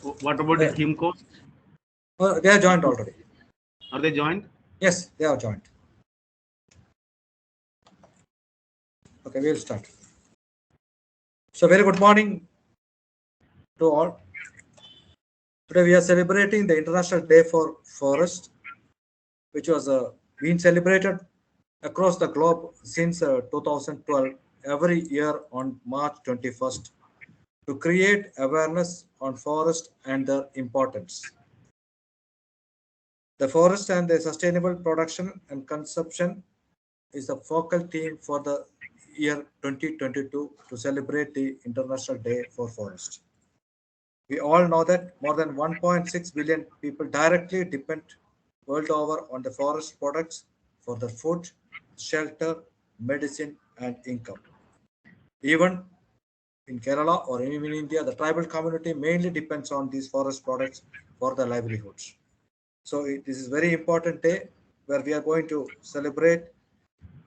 What about the HIMCOST? They are joined already. Are they joined? Yes, they are joined. Okay, we'll start. So, very good morning to all. Today we are celebrating the International Day for Forest, which was being celebrated across the globe since 2012 every year on March 21st to create awareness on forest and their importance. The forest and the sustainable production and consumption is the focal theme for the year 2022 to celebrate the International Day for Forest. We all know that more than 1.6 billion people directly depend world over on the forest products for their food, shelter, medicine, and income. Even in Kerala or even in India, the tribal community mainly depends on these forest products for their livelihoods. So this is very important day where we are going to celebrate.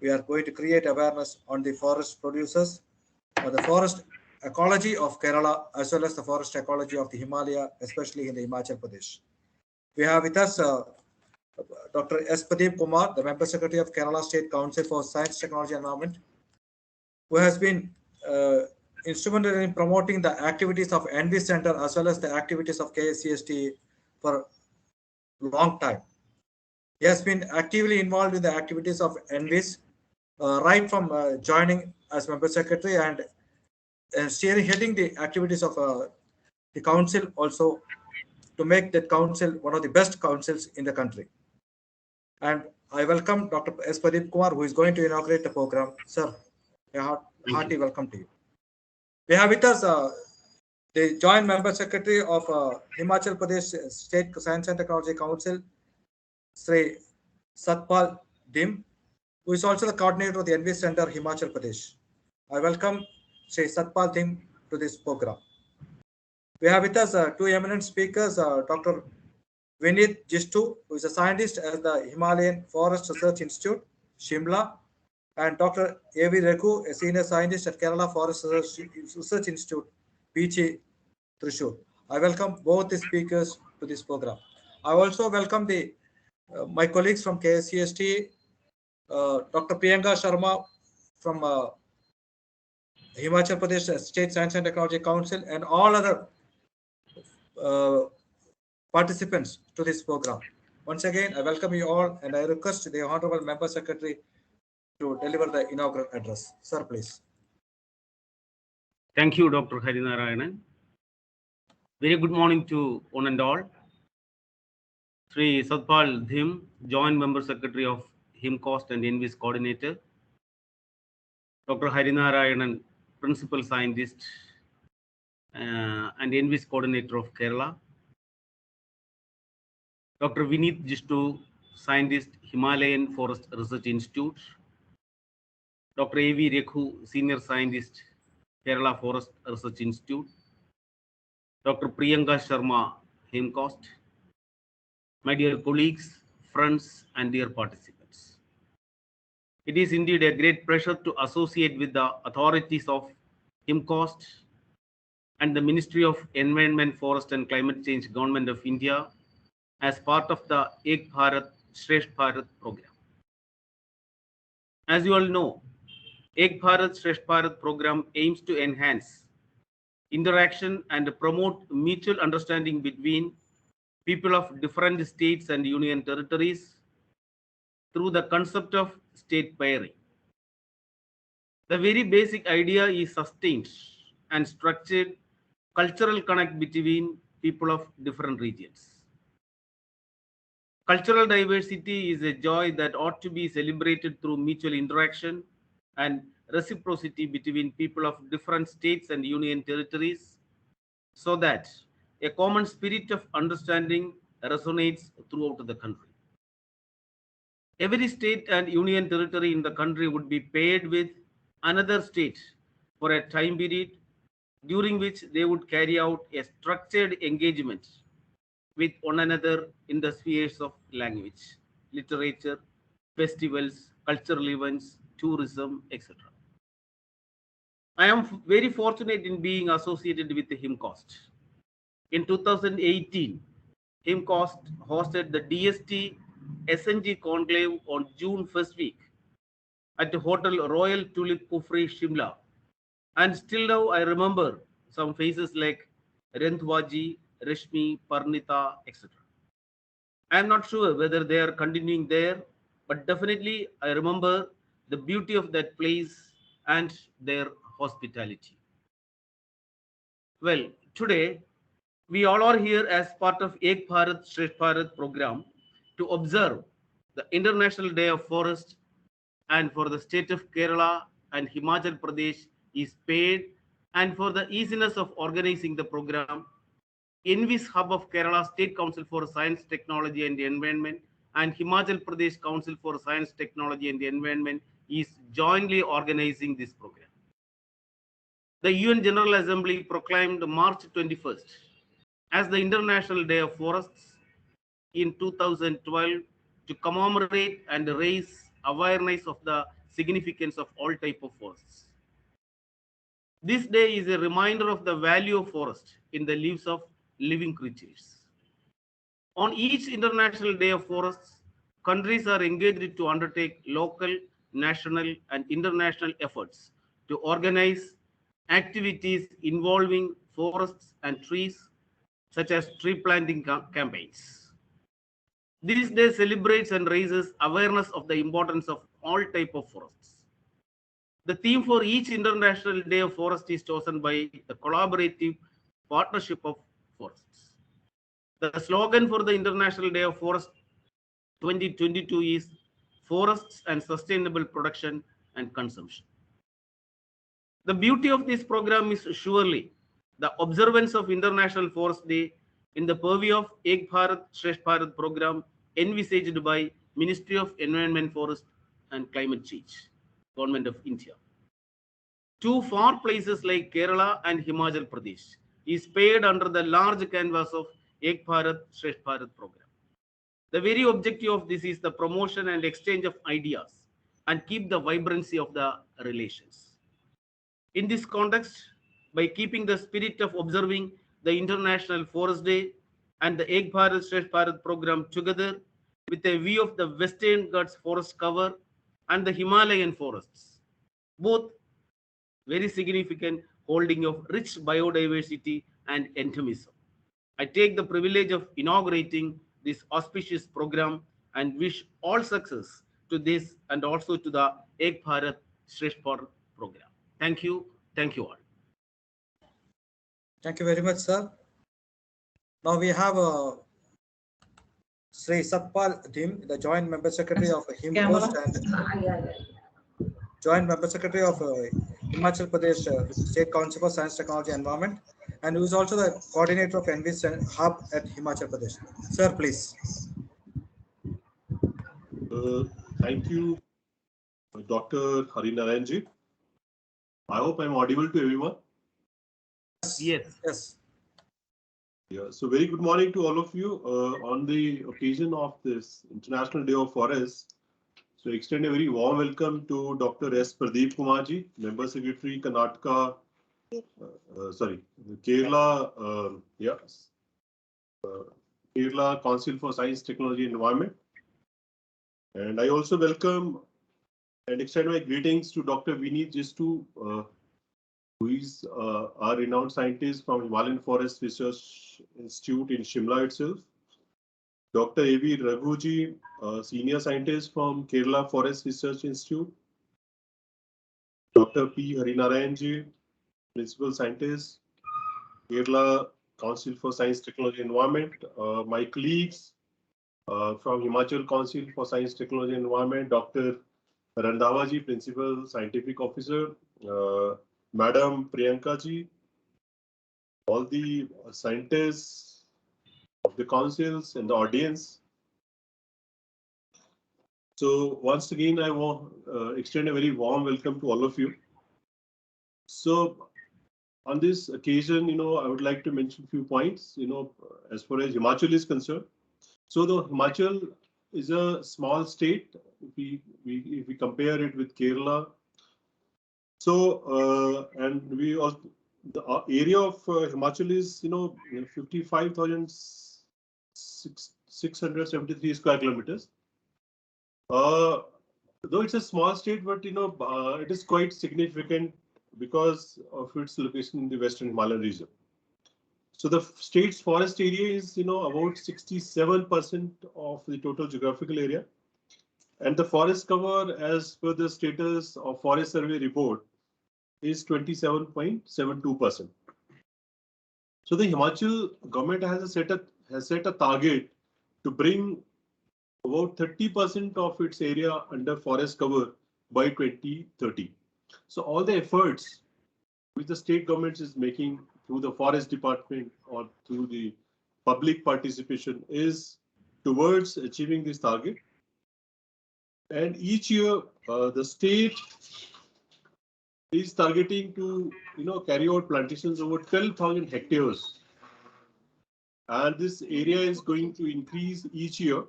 We are going to create awareness on the forest producers, or the forest ecology of Kerala, as well as the forest ecology of the Himalaya, especially in the Himachal Pradesh. We have with us Dr. S. Pradeep Kumar, the Member Secretary of Kerala State Council for Science, Technology and Environment, who has been instrumental in promoting the activities of Envy Center as well as the activities of KSCST for a long time. He has been actively involved in the activities of Envis right from joining as Member Secretary and heading the activities of the council also to make that council one of the best councils in the country. And I welcome Dr. S. Pradeep Kumar, who is going to inaugurate the program. Sir, a hearty welcome to you. We have with us the Joint Member Secretary of Himachal Pradesh State Science and Technology Council, Sri Satpal Dim, who is also the coordinator of the Envy Center, Himachal Pradesh. I welcome Sri Satpal Dim to this program. We have with us two eminent speakers, Dr. Vinit Jistu, who is a scientist at the Himalayan Forest Research Institute, Shimla, and Dr. A.V. Rekhu, a senior scientist at Kerala Forest Research Institute, Pichi, Thrissur. I welcome both the speakers to this program. I also welcome the my colleagues from KSCST, Dr. Priyanka Sharma from Himachal Pradesh State Science and Technology Council, and all other participants to this program. Once again, I welcome you all and I request the Honorable Member Secretary to deliver the inaugural address. Sir, please. Thank you, Dr. Harinarayanan. Very good morning to one and all. Sri Satpal Dhim, Joint Member Secretary of HIMCOST and Envis Coordinator. Dr. Harinarayanan, Principal Scientist and Envis Coordinator of Kerala. Dr. Vinit Jistu, Scientist, Himalayan Forest Research Institute. Dr. A.V. Rekhu, Senior Scientist, Kerala Forest Research Institute. Dr. Priyanka Sharma, HIMCOST. My dear colleagues, friends, and dear participants. It is indeed a great pleasure to associate with the authorities of HIMCOST and the Ministry of Environment, Forest and Climate Change, Government of India, as part of the Ek Bharat, Shresth Bharat program. As you all know, Ek Bharat, Shresth Bharat program aims to enhance interaction and promote mutual understanding between people of different states and union territories through the concept of state pairing. The very basic idea is sustained and structured cultural connect between people of different regions. Cultural diversity is a joy that ought to be celebrated through mutual interaction and reciprocity between people of different states and union territories, so that a common spirit of understanding resonates throughout the country. Every state and union territory in the country would be paired with another state for a time period during which they would carry out a structured engagement with one another in the spheres of language, literature, festivals, cultural events, tourism, etc. I am very fortunate in being associated with the HIMCOST. In 2018, HIMCOST hosted the DST SNG conclave on June first week at the Hotel Royal Tulip Kufri, Shimla. And still now I remember some faces like Rendwaji, Rashmi, Parnita, etc. I'm not sure whether they are continuing there, but definitely I remember the beauty of that place and their hospitality. Well, today we all are here as part of Ek Bharat Shresth Bharat program to observe the International Day of Forest, and for the state of Kerala and Himachal Pradesh is paid, and for the easiness of organizing the program, Envis Hub of Kerala State Council for Science, Technology and the Environment and Himachal Pradesh Council for Science, Technology and the Environment is jointly organizing this program. The UN General Assembly proclaimed March 21st as the International Day of Forests in 2012 to commemorate and raise awareness of the significance of all types of forests. This day is a reminder of the value of forest in the lives of living creatures. On each International Day of Forests, countries are engaged to undertake local, national, and international efforts to organize activities involving forests and trees, such as tree planting campaigns. This day celebrates and raises awareness of the importance of all types of forests. The theme for each International Day of Forest is chosen by the Collaborative Partnership of Forests. The slogan for the International Day of Forest 2022 is Forests and Sustainable Production and Consumption. The beauty of this program is surely the observance of International Forest Day in the purview of Ek Bharat Shresth Bharat program envisaged by Ministry of Environment, Forest and Climate Change, Government of India. Two far places like Kerala and Himachal Pradesh is paid under the large canvas of Ek Bharat Shresth Bharat program. The very objective of this is the promotion and exchange of ideas and keep the vibrancy of the relations. In this context, by keeping the spirit of observing the International Forest Day and the Ek Bharat Shresth Bharat program together with a view of the Western Ghats forest cover and the Himalayan forests, both very significant holding of rich biodiversity and endemism. I take the privilege of inaugurating this auspicious program and wish all success to this and also to the Ek Bharat Shresth Bharat program. Thank you. Thank you all. Thank you very much, sir. Now we have Sri Satpal Dim, the Joint Member Secretary of HIMCOST and Joint Member Secretary of Himachal Pradesh State Council for Science, Technology and Environment, and who is also the coordinator of Envis Hub at Himachal Pradesh. Sir, please. Thank you, Dr. Harinarayanji. I hope I'm audible to everyone. Yes. Yes. Yeah. So very good morning to all of you on the occasion of this International Day of Forests. So extend a very warm welcome to Dr. S. Pradeep Kumarji, Member Secretary, Karnataka, Kerala, Kerala Council for Science, Technology and Environment. And I also welcome and extend my greetings to Dr. Vineet Jistu, who is a renowned scientist from Himalayan Forest Research Institute in Shimla itself. Dr. A.V. Raghuji, senior scientist from Kerala Forest Research Institute. Dr. P. Harinarayanji, principal scientist, Kerala Council for Science, Technology and Environment. My colleagues from Himachal Council for Science, Technology and Environment, Dr. Randhawaji, Principal Scientific Officer, Madam Priyanka ji, all the scientists of the councils and the audience. So once again, I want extend a very warm welcome to all of you. So on this occasion, I would like to mention a few points, as far as Himachal is concerned. So the Himachal is a small state if we compare it with Kerala. So and we the area of Himachal is, 55,673 square kilometers. Though it's a small state, but it is quite significant because of its location in the Western Himalayan region. So the state's forest area is, about 67% of the total geographical area. And the forest cover, as per the status of Forest Survey report, is 27.72%. So the Himachal government has set a target to bring about 30% of its area under forest cover by 2030. So all the efforts which the state government is making through the forest department or through the public participation is towards achieving this target. And each year, the state is targeting to, carry out plantations over 12,000 hectares. And this area is going to increase each year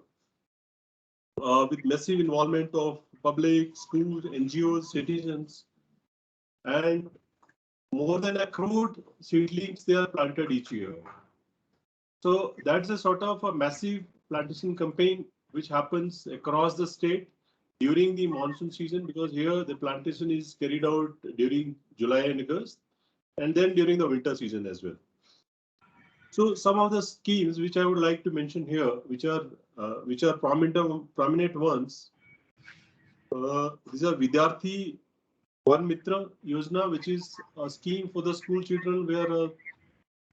with massive involvement of public, schools, NGOs, citizens, and more than 1 crore seedlings they are planted each year. So that's a sort of a massive plantation campaign which happens across the state during the monsoon season, because here the plantation is carried out during July and August, and then during the winter season as well. So some of the schemes which I would like to mention here, which are prominent ones, these are Vidyarthi Van Mitra Yojana, which is a scheme for the school children where a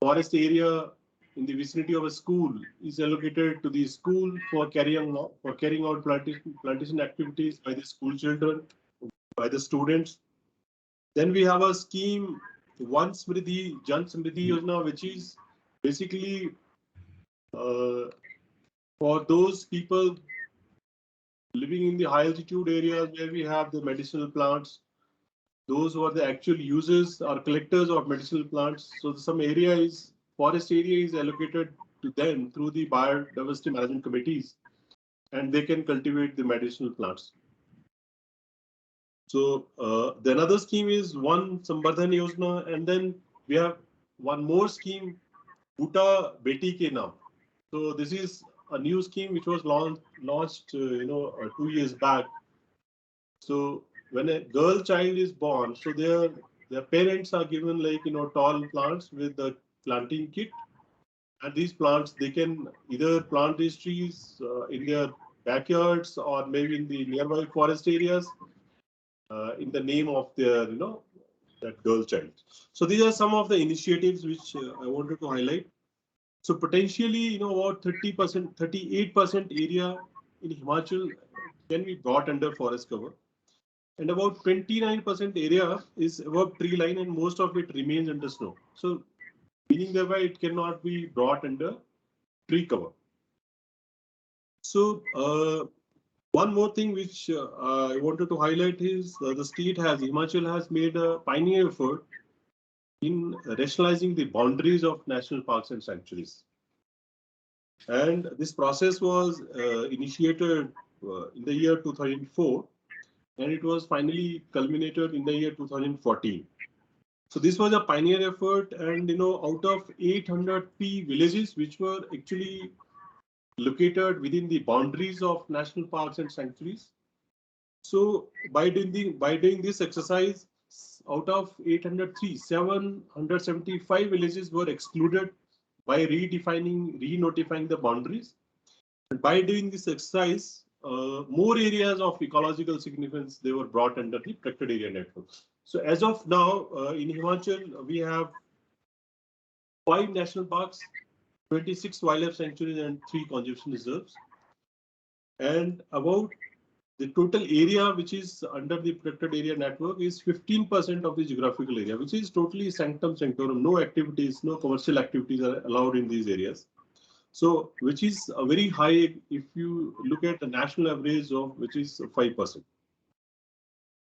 forest area in the vicinity of a school is allocated to the school for carrying out plantation activities by the school children, by the students. Then we have a scheme, Jan Samriddhi Yojana, which is basically for those people living in the high altitude areas where we have the medicinal plants. Those who are the actual users or collectors of medicinal plants. So some forest area is allocated to them through the biodiversity management committees, and they can cultivate the medicinal plants. So the another scheme is Van Sambardhan Yojana, and then we have one more scheme, Buta Beti Ke Naam. So this is a new scheme which was launched 2 years back. So when a girl child is born, so their parents are given tall plants with the planting kit, and these plants they can either plant these trees in their backyards or maybe in the nearby forest areas in the name of their that girl child. So these are some of the initiatives which I wanted to highlight. So potentially about 30%, 38% area in Himachal can be brought under forest cover. And about 29% area is above tree line, and most of it remains under snow. So meaning thereby it cannot be brought under tree cover. So one more thing which I wanted to highlight is Himachal has made a pioneer effort in rationalizing the boundaries of national parks and sanctuaries. And this process was initiated in the year 2004. And it was finally culminated in the year 2014. So this was a pioneer effort, and out of 800 villages which were actually located within the boundaries of national parks and sanctuaries. So by doing this exercise, out of 803, 775 villages were excluded by re-notifying the boundaries. And by doing this exercise, more areas of ecological significance, they were brought under the protected area network. So as of now, in Himachal, we have 5 national parks, 26 wildlife sanctuaries, and 3 conservation reserves. And about the total area which is under the protected area network is 15% of the geographical area, which is totally sanctum sanctorum. No activities, no commercial activities are allowed in these areas. So, which is a very high if you look at the national average of which is 5%.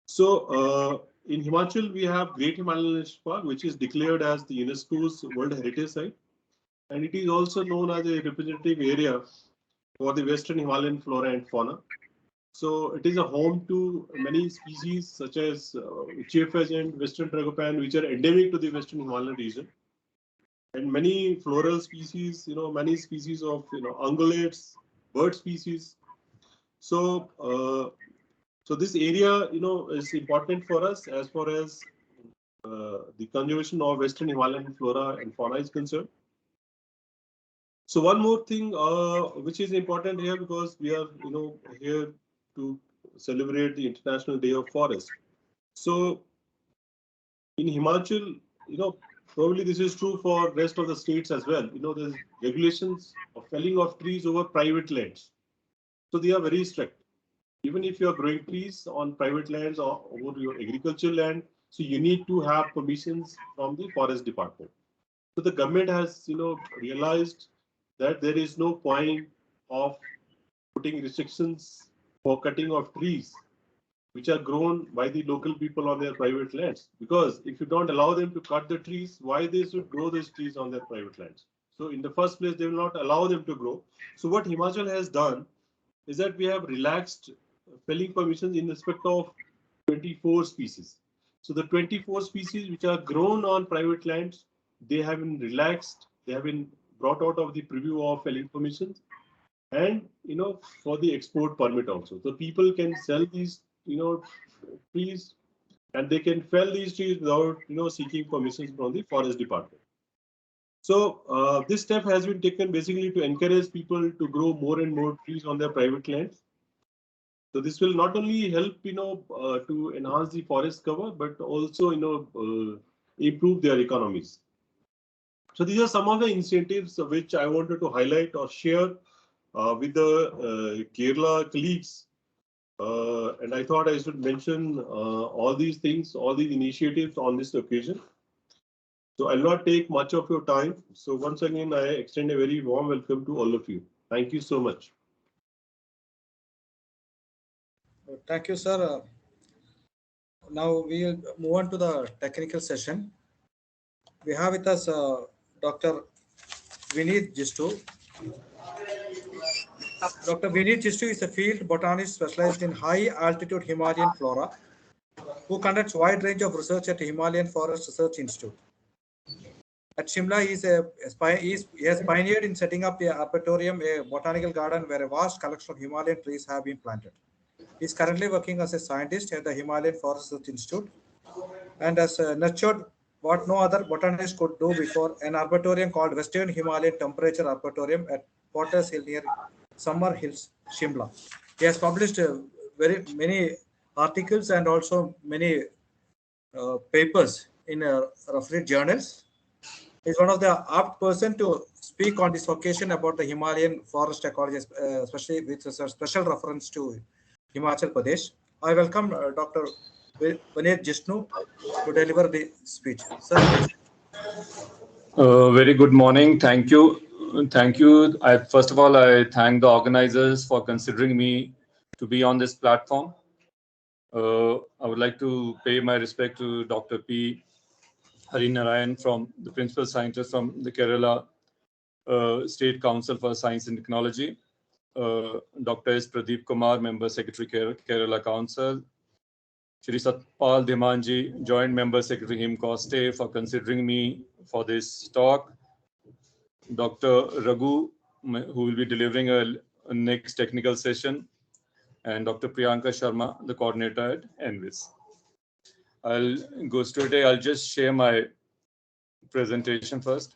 So, in Himachal, we have Great Himalayan National Park, which is declared as the UNESCO's World Heritage Site. And it is also known as a representative area for the Western Himalayan flora and fauna. So it is a home to many species such as chief pheasant, western tragopan, which are endemic to the western Himalayan region, and many floral species. Many species of ungulates, bird species. So so this area is important for us as far as the conservation of western Himalayan flora and fauna is concerned. So one more thing which is important here, because we are here to celebrate the International Day of Forest. So in Himachal, probably this is true for rest of the states as well. There's regulations of felling of trees over private lands. So they are very strict. Even if you are growing trees on private lands or over your agricultural land, so you need to have permissions from the forest department. So the government has, realized that there is no point of putting restrictions for cutting of trees which are grown by the local people on their private lands. Because if you don't allow them to cut the trees, why they should grow those trees on their private lands? So in the first place, they will not allow them to grow. So what Himachal has done is that we have relaxed felling permissions in respect of 24 species. So the 24 species which are grown on private lands, they have been relaxed, they have been brought out of the preview of felling permissions, and for the export permit also. So people can sell these trees, and they can fell these trees without seeking permissions from the forest department. So this step has been taken basically to encourage people to grow more and more trees on their private lands. So this will not only help to enhance the forest cover, but also improve their economies. So these are some of the incentives which I wanted to highlight or share with the Kerala colleagues. And I thought I should mention all these things, all these initiatives on this occasion. So I'll not take much of your time. So once again, I extend a very warm welcome to all of you. Thank you so much. Thank you, sir. Now we will move on to the technical session. We have with us Dr. Vineet Jistu. Dr. Vineet Jistu is a field botanist specialized in high altitude Himalayan flora, who conducts a wide range of research at Himalayan Forest Research Institute. At Shimla, he has pioneered in setting up a arboretum, a botanical garden where a vast collection of Himalayan trees have been planted. He is currently working as a scientist at the Himalayan Forest Research Institute and has nurtured what no other botanist could do before, an arboretum called Western Himalayan Temperature Arboretum at Potters Hill near Summer Hills, Shimla. He has published very many articles and also many papers in refereed journals. He is one of the apt person to speak on this occasion about the Himalayan forest ecology, especially with a special reference to Himachal Pradesh. I welcome Dr. Vineet Jistu to deliver the speech. Sir, please. Very good morning. Thank you. Thank you. First of all, I thank the organizers for considering me to be on this platform. I would like to pay my respect to Dr. P. Harinarayan, from the principal scientist from the Kerala State Council for Science and Technology. Dr. S. Pradeep Kumar, Member Secretary, Kerala Council. Shri Satpal Dhimanji, Joint Member Secretary, HIMCOSTE, for considering me for this talk. Dr. Raghu, who will be delivering a next technical session, and Dr. Priyanka Sharma, the coordinator at ENVIS. I'll go straight away. I'll just share my presentation first.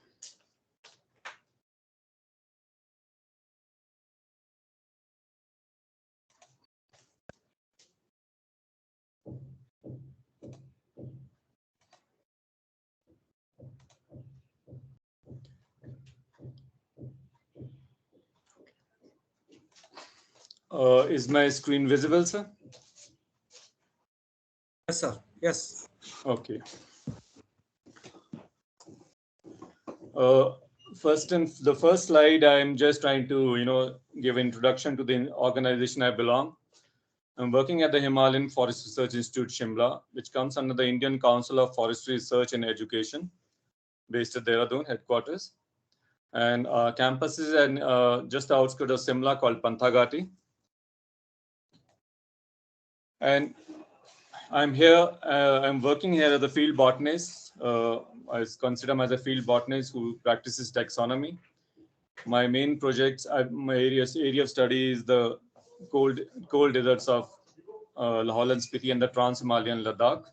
Is my screen visible, sir? Yes, sir. Yes. Okay. The first slide, I'm just trying to, give introduction to the organization I belong. I'm working at the Himalayan Forest Research Institute, Shimla, which comes under the Indian Council of Forestry Research and Education, based at Dehradun headquarters. And our campus is in just the outskirts of Shimla, called Panthagati. And I'm here, I'm working here as a field botanist. I consider myself a field botanist who practices taxonomy. My main projects, my area of study is the cold deserts of Lahaul Spiti and the Trans-Himalayan Ladakh.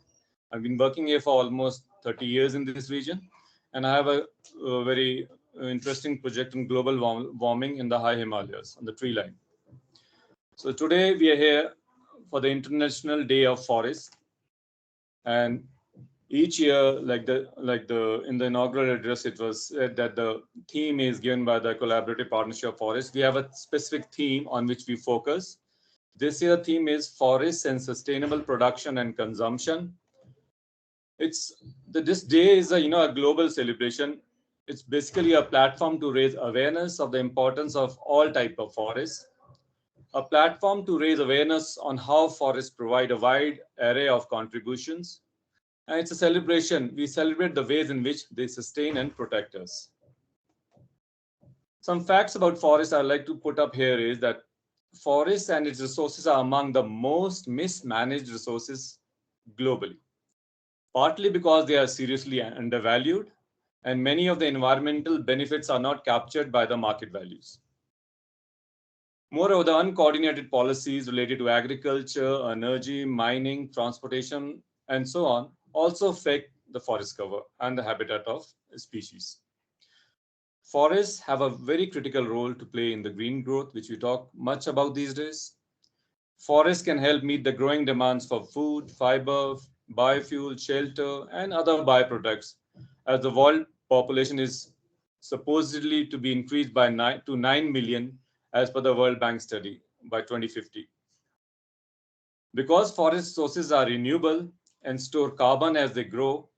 I've been working here for almost 30 years in this region, and I have a very interesting project on global warming in the high Himalayas on the tree line. So today we are here for the International Day of Forest, and each year, like the in the inaugural address, it was said that the theme is given by the Collaborative Partnership of Forests. We have a specific theme on which we focus. This year theme is Forests and Sustainable Production and Consumption. This day is a global celebration. It's basically a platform to raise awareness of the importance of all type of forests, a platform to raise awareness on how forests provide a wide array of contributions. And it's a celebration. We celebrate the ways in which they sustain and protect us. Some facts about forests I'd like to put up here is that forests and its resources are among the most mismanaged resources globally, partly because they are seriously undervalued, and many of the environmental benefits are not captured by the market values. Moreover, the uncoordinated policies related to agriculture, energy, mining, transportation, and so on also affect the forest cover and the habitat of species. Forests have a very critical role to play in the green growth, which we talk much about these days. Forests can help meet the growing demands for food, fiber, biofuel, shelter, and other byproducts, as the world population is supposedly to be increased by 9 million as per the World Bank study by 2050. Because forest sources are renewable and store carbon as they grow,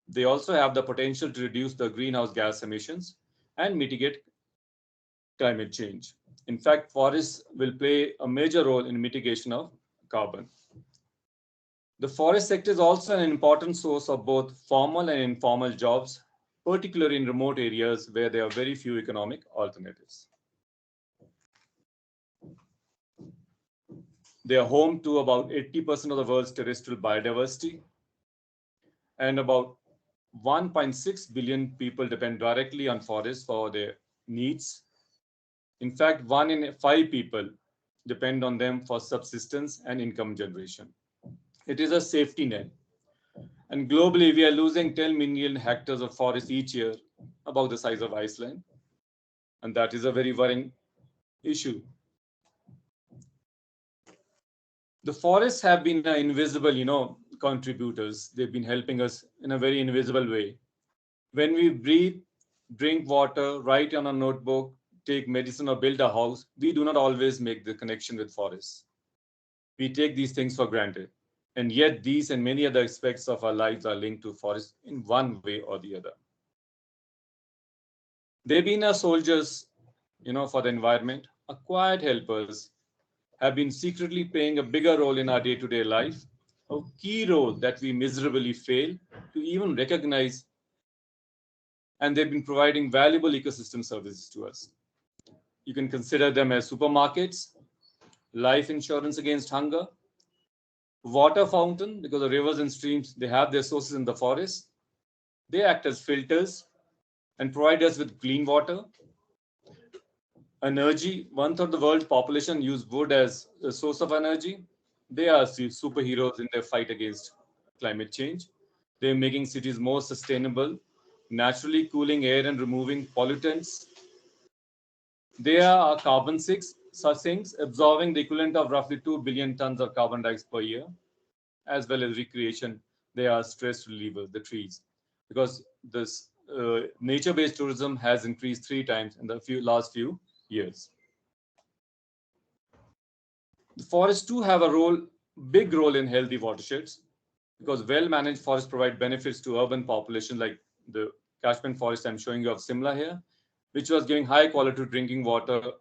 they also have the potential to reduce the greenhouse gas emissions and mitigate climate change. In fact, forests will play a major role in mitigation of carbon. The forest sector is also an important source of both formal and informal jobs, particularly in remote areas where there are very few economic alternatives. They are home to about 80% of the world's terrestrial biodiversity, and about 1.6 billion people depend directly on forests for their needs. In fact, 1 in 5 people depend on them for subsistence and income generation. It is a safety net. And globally, we are losing 10 million hectares of forest each year, about the size of Iceland. And that is a very worrying issue. The forests have been invisible, contributors. They've been helping us in a very invisible way. When we breathe, drink water, write on a notebook, take medicine, or build a house, we do not always make the connection with forests. We take these things for granted. And yet these and many other aspects of our lives are linked to forests in one way or the other. They've been our soldiers, for the environment, our quiet helpers, have been secretly playing a bigger role in our day-to-day life, a key role that we miserably fail to even recognize, and they've been providing valuable ecosystem services to us. You can consider them as supermarkets, life insurance against hunger, water fountain, because the rivers and streams, they have their sources in the forest. They act as filters and provide us with clean water. Energy, 1/3 of the world's population use wood as a source of energy. They are superheroes in their fight against climate change. They're making cities more sustainable, naturally cooling air and removing pollutants. They are carbon sinks, absorbing the equivalent of roughly 2 billion tons of carbon dioxide per year, as well as recreation. They are stress relievers, the trees, because this nature-based tourism has increased 3 times in the last few years. The forests too have a big role in healthy watersheds, because well-managed forests provide benefits to urban populations, like the catchment forest I'm showing you of Simla here, which was giving high-quality drinking water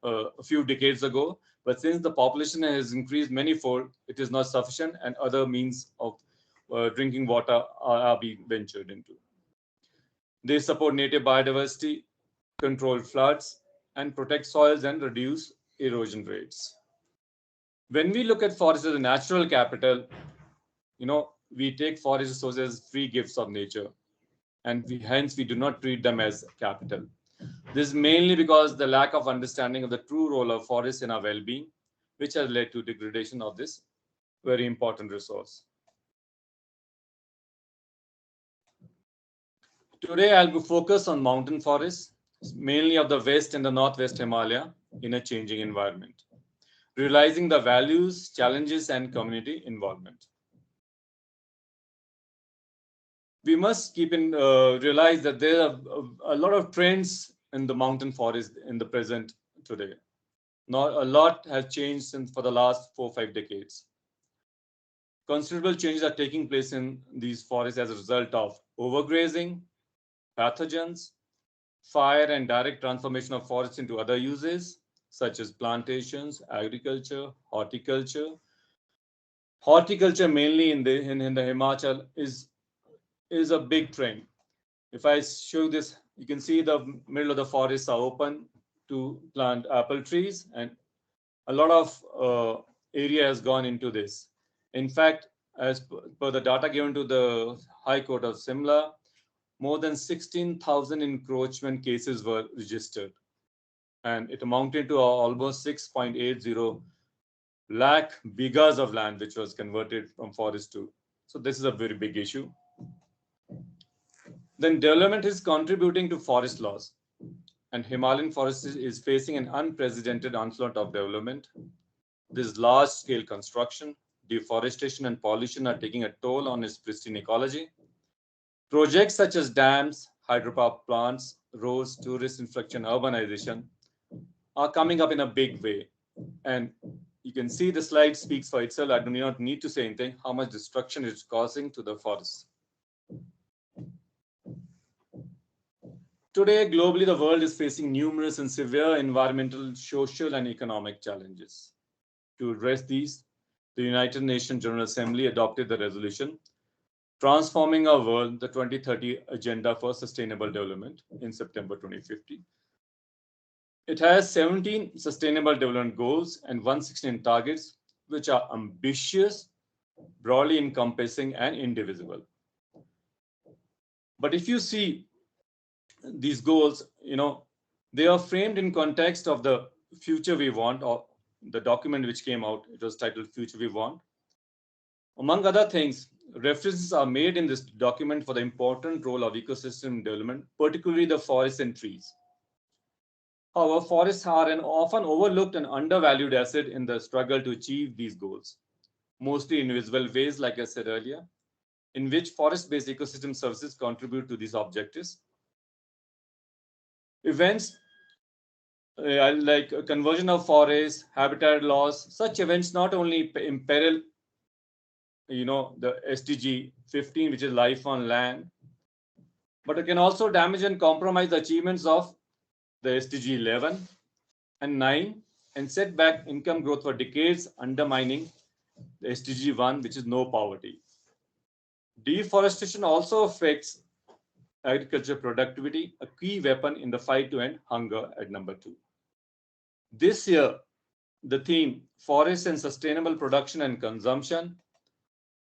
a few decades ago. But since the population has increased manifold, it is not sufficient, and other means of drinking water are being ventured into. They support native biodiversity, control floods, and protect soils and reduce erosion rates. When we look at forest as a natural capital, we take forest resources as free gifts of nature, and hence we do not treat them as capital. This is mainly because the lack of understanding of the true role of forests in our well-being, which has led to degradation of this very important resource. Today, I'll focus on mountain forests, mainly of the West and the Northwest Himalaya, in a changing environment, realizing the values, challenges, and community involvement. We must realize that there are a lot of trends in the mountain forest in the present today. Not a lot has changed for the last 4 or 5 decades. Considerable changes are taking place in these forests as a result of overgrazing, pathogens, fire, and direct transformation of forests into other uses, such as plantations, agriculture, horticulture. Horticulture, mainly in the Himachal, is a big trend. If I show this, you can see the middle of the forests are open to plant apple trees, and a lot of area has gone into this. In fact, as per the data given to the High Court of Simla, more than 16,000 encroachment cases were registered, and it amounted to almost 6.80 lakh bighas of land, which was converted from forest to. So this is a very big issue. Then development is contributing to forest loss, and Himalayan forest is facing an unprecedented onslaught of development. This large-scale construction, deforestation, and pollution are taking a toll on its pristine ecology. Projects such as dams, hydropower plants, roads, tourist infrastructure, and urbanization are coming up in a big way. And you can see the slide speaks for itself. I do not need to say anything, how much destruction it's causing to the forests. Today, globally, the world is facing numerous and severe environmental, social, and economic challenges. To address these, the United Nations General Assembly adopted the resolution Transforming Our World, the 2030 Agenda for Sustainable Development in September 2050. It has 17 Sustainable Development Goals and 116 targets, which are ambitious, broadly encompassing, and indivisible. But if you see these goals, they are framed in context of the future we want, or the document which came out, it was titled Future We Want. Among other things, references are made in this document for the important role of ecosystem development, particularly the forests and trees. However, forests are an often overlooked and undervalued asset in the struggle to achieve these goals, mostly in invisible ways, like I said earlier, in which forest-based ecosystem services contribute to these objectives. Events like conversion of forests, habitat loss, such events not only imperil the SDG 15, which is life on land, but it can also damage and compromise the achievements of the SDG 11 and 9 and set back income growth for decades, undermining the SDG 1, which is no poverty. Deforestation also affects agriculture productivity, a key weapon in the fight to end hunger at number 2. This year, the theme, Forests and Sustainable Production and Consumption,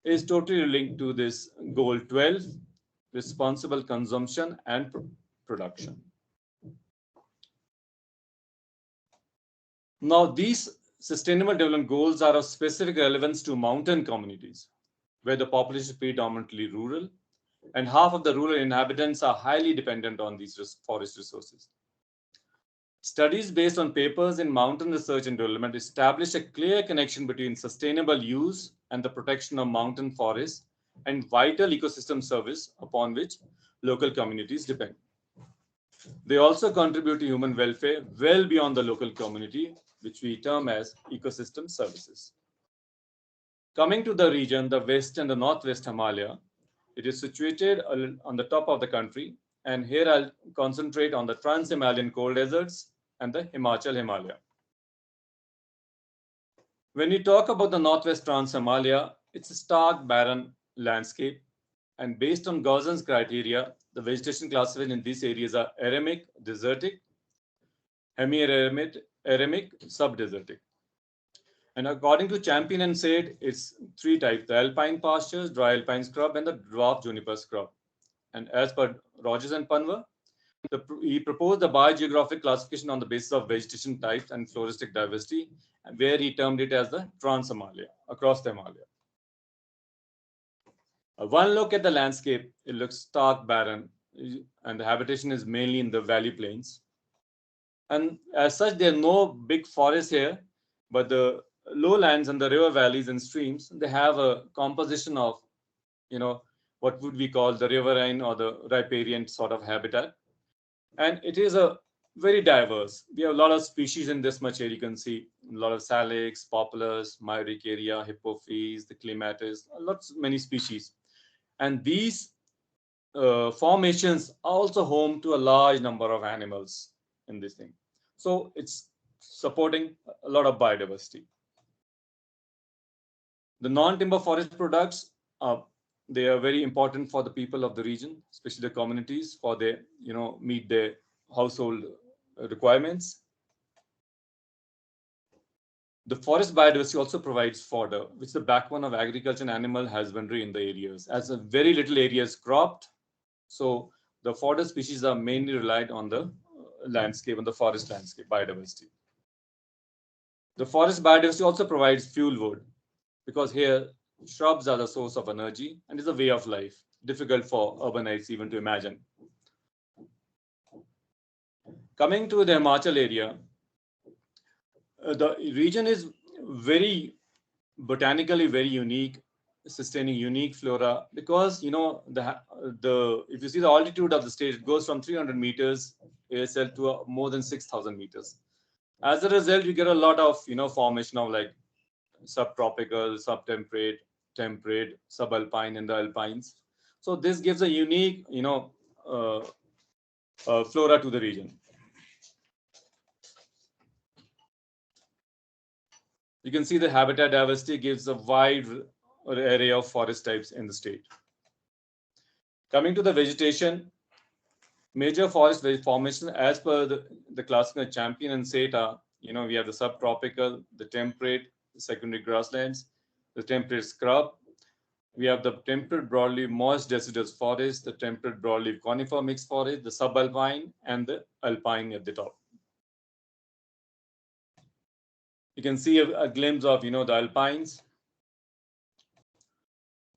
is totally linked to this goal 12, responsible consumption and production. Now, these sustainable development goals are of specific relevance to mountain communities, where the population is predominantly rural, and half of the rural inhabitants are highly dependent on these forest resources. Studies based on papers in mountain research and development establish a clear connection between sustainable use and the protection of mountain forests and vital ecosystem service upon which local communities depend. They also contribute to human welfare well beyond the local community, which we term as ecosystem services. Coming to the region, the West and the Northwest Himalaya, it is situated on the top of the country, and here I'll concentrate on the Trans-Himalayan cold deserts and the Himachal Himalaya. When we talk about the Northwest Trans-Himalaya, it's a stark, barren landscape, and based on Gaussian's criteria, the vegetation classified in these areas are eremic, desertic, hemi-eremic, subdesertic. And according to Champion and Said, it's three types: the alpine pastures, dry alpine scrub, and the dwarf juniper scrub. And as per Rogers and Panvar, he proposed the biogeographic classification on the basis of vegetation types and floristic diversity, where he termed it as the Trans-Himalaya, across the Himalaya. One look at the landscape, it looks stark barren, and the habitation is mainly in the valley plains. And as such, there are no big forests here, but the lowlands and the river valleys and streams, they have a composition of, what would we call the riverine or the riparian sort of habitat. And it is a very diverse. We have a lot of species in this much area. You can see a lot of salix, populus, myricaria, hippophaes, the clematis, many species. And these formations are also home to a large number of animals in this thing. So it's supporting a lot of biodiversity. The non-timber forest products, they are very important for the people of the region, especially the communities, for their, meet their household requirements. The forest biodiversity also provides fodder, which is the backbone of agriculture and animal husbandry in the areas. As a very little area is cropped, so the fodder species are mainly relied on the landscape, on the forest landscape biodiversity. The forest biodiversity also provides fuel wood, because here shrubs are the source of energy and is a way of life, difficult for urbanites even to imagine. Coming to the Himachal area, the region is very botanically very unique, sustaining unique flora, because if you see the altitude of the state, it goes from 300 meters ASL to more than 6,000 meters. As a result, you get a lot of formation of like subtropical, subtemperate, temperate, subalpine, and the alpines. So this gives a unique flora to the region. You can see the habitat diversity gives a wide array of forest types in the state. Coming to the vegetation, major forest formation as per the classical Champion and Said, we have the subtropical, the temperate, the secondary grasslands, the temperate scrub. We have the temperate broadleaf moist deciduous forest, the temperate broadleaf conifer mixed forest, the subalpine, and the alpine at the top. You can see a glimpse of, the alpines,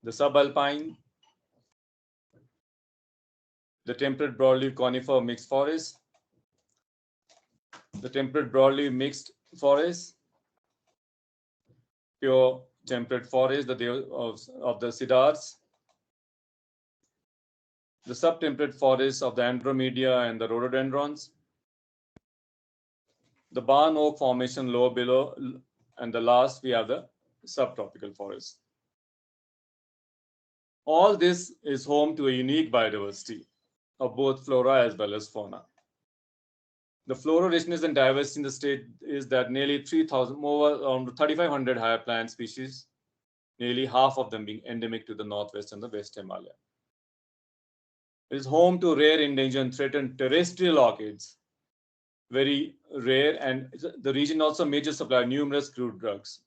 the subalpine, the temperate broadleaf conifer mixed forest, the temperate broadleaf mixed forest, pure temperate forest of the cedars, the subtemperate forests of the andromedia and the rhododendrons, the barn oak formation lower below, and the last we have the subtropical forest. All this is home to a unique biodiversity of both flora as well as fauna. The flora richness and diversity in the state is that nearly 3,000, around 3,500 higher plant species, nearly half of them being endemic to the northwest and the west Himalaya. It is home to rare, endangered, and threatened terrestrial orchids, very rare, and the region also a major supplier of numerous crude drugs.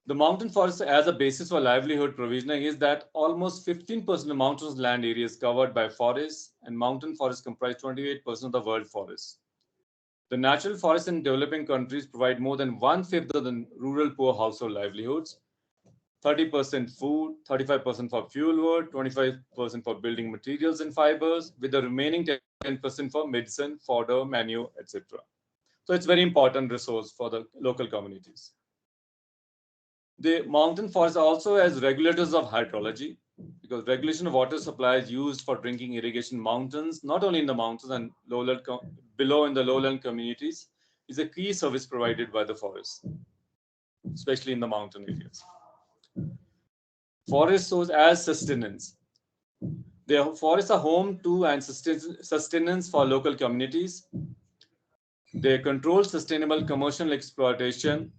The mountain forest as a basis for livelihood provisioning is that almost 15% of mountainous land area is covered by forests, and mountain forests comprise 28% of the world forests. The natural forests in developing countries provide more than 1/5 of the rural poor household livelihoods, 30% food, 35% for fuel wood, 25% for building materials and fibers, with the remaining 10% for medicine, fodder, manure, etc. So it's very important resource for the local communities. The mountain forests also as regulators of hydrology, because regulation of water supply is used for drinking irrigation mountains, not only in the mountains and below in the lowland communities, is a key service provided by the forests, especially in the mountain areas. Forests serve as sustenance. The forests are home to and sustenance for local communities. Their controlled sustainable commercial exploitation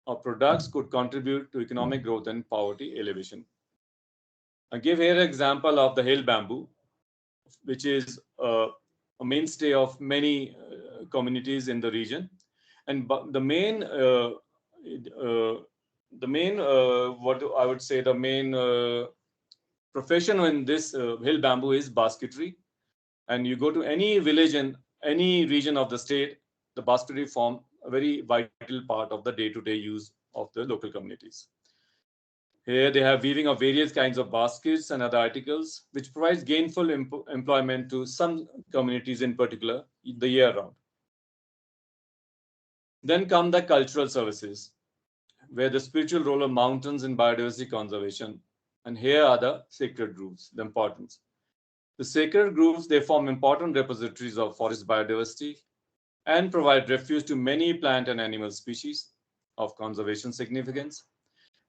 of products could contribute to economic growth and poverty elevation. I give here an example of the hill bamboo, which is a mainstay of many communities in the region. And the main, what I would say, the main profession in this hill bamboo is basketry. And you go to any village in any region of the state, the basketry form a very vital part of the day-to-day use of the local communities. Here they have weaving of various kinds of baskets and other articles, which provides gainful employment to some communities in particular the year round. Then come the cultural services, where the spiritual role of mountains in biodiversity conservation. And here are the sacred groves, the importance. The sacred groves, they form important repositories of forest biodiversity and provide refuge to many plant and animal species of conservation significance.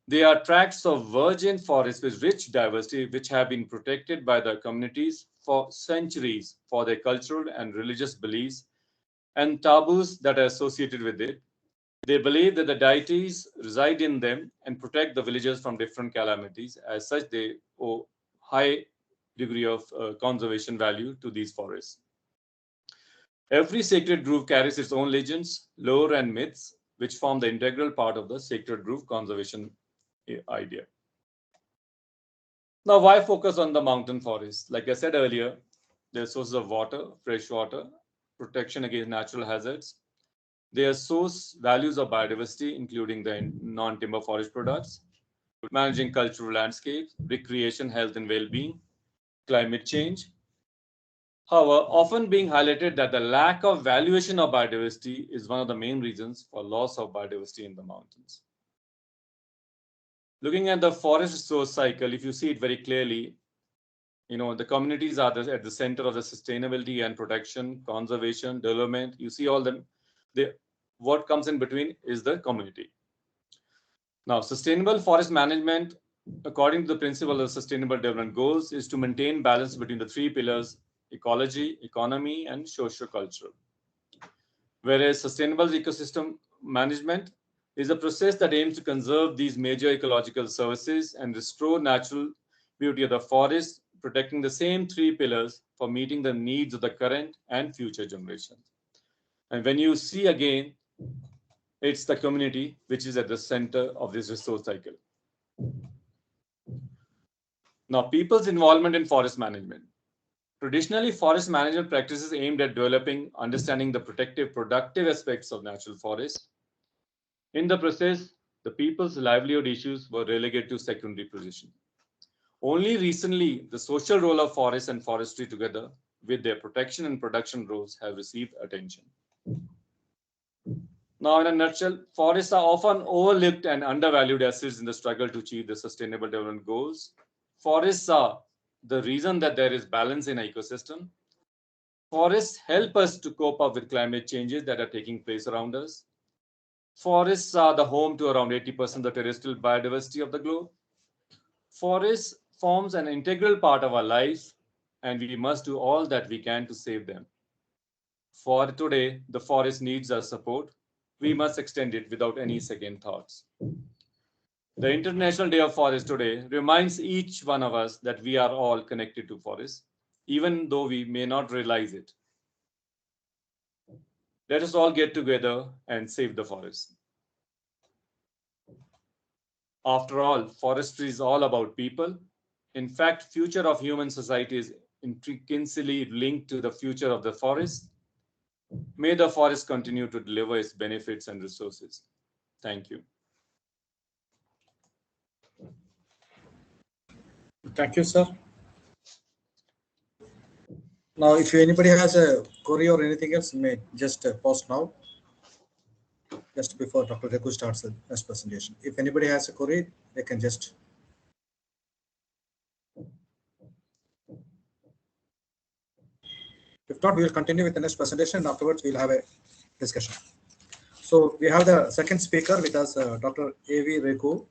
They are tracts of virgin forests with rich diversity, which have been protected by the communities for centuries for their cultural and religious beliefs and taboos that are associated with it. They believe that the deities reside in them and protect the villagers from different calamities. As such, they owe high degree of conservation value to these forests. Every sacred grove carries its own legends, lore, and myths, which form the integral part of the sacred grove conservation idea. Now, why focus on the mountain forests? Like I said earlier, they're sources of water, fresh water, protection against natural hazards. They are source values of biodiversity, including the non-timber forest products, managing cultural landscapes, recreation, health, and well-being, climate change. However, often being highlighted that the lack of valuation of biodiversity is one of the main reasons for loss of biodiversity in the mountains. Looking at the forest resource cycle, if you see it very clearly, the communities are at the center of the sustainability and protection, conservation, development. You see all them. What comes in between is the community. Now, sustainable forest management, according to the principle of Sustainable Development Goals, is to maintain balance between the three pillars: ecology, economy, and socio-cultural. Whereas sustainable ecosystem management is a process that aims to conserve these major ecological services and restore natural beauty of the forest, protecting the same three pillars for meeting the needs of the current and future generations. And when you see again, it's the community which is at the center of this resource cycle. Now, people's involvement in forest management. Traditionally, forest management practices aimed at developing, understanding the protective, productive aspects of natural forests. In the process, the people's livelihood issues were relegated to secondary position. Only recently, the social role of forests and forestry together with their protection and production roles have received attention. Now, in a nutshell, forests are often overlooked and undervalued assets in the struggle to achieve the Sustainable Development Goals. Forests are the reason that there is balance in an ecosystem. Forests help us to cope up with climate changes that are taking place around us. Forests are the home to around 80% of the terrestrial biodiversity of the globe. Forests forms an integral part of our lives, and we must do all that we can to save them. For today, the forest needs our support. We must extend it without any second thoughts. The International Day of Forest today reminds each one of us that we are all connected to forests, even though we may not realize it. Let us all get together and save the forest. After all, forestry is all about people. In fact, future of human society is intrinsically linked to the future of the forest. May the forest continue to deliver its benefits and resources. Thank you. Thank you, sir. Now, if anybody has a query or anything else, may just post now, just before Dr. Raghu starts the next presentation. If anybody has a query, they can just. If not, we will continue with the next presentation. And afterwards, we'll have a discussion. So we have the second speaker with us, Dr. A.V. Raghu,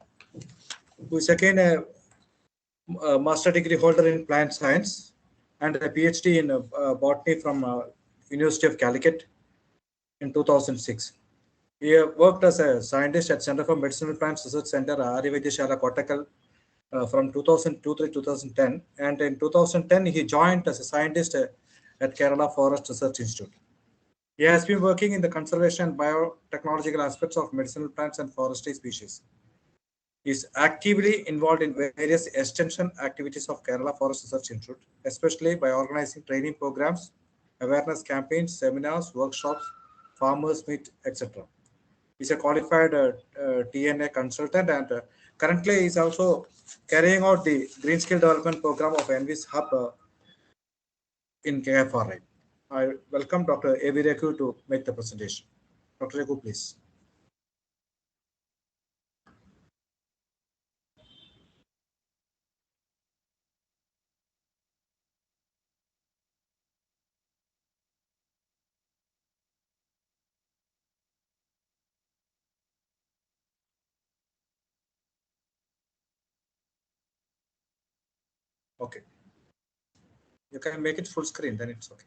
who is again a master degree holder in plant science and a PhD in botany from University of Calicut in 2006. He worked as a scientist at Center for Medicinal Plants Research Center, Aryavedhyashala, Kottakkal, from 2002 to 2010. And in 2010, he joined as a scientist at Kerala Forest Research Institute. He has been working in the conservation and biotechnological aspects of medicinal plants and forestry species. He is actively involved in various extension activities of Kerala Forest Research Institute, especially by organizing training programs, awareness campaigns, seminars, workshops, farmers meet, etc. He's a qualified TNA consultant, and currently is also carrying out the Green Skill Development Program of Envis Hub in KFRI. I welcome Dr. A.V. Reku to make the presentation. Dr. Reku, please. Okay. You can make it full screen, then it's okay.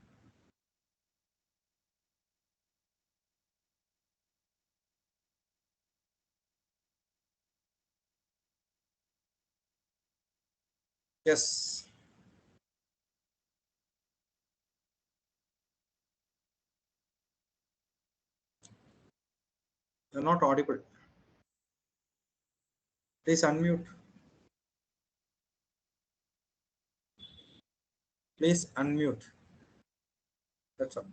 Yes. You're not audible. Please unmute. Please unmute. That's all.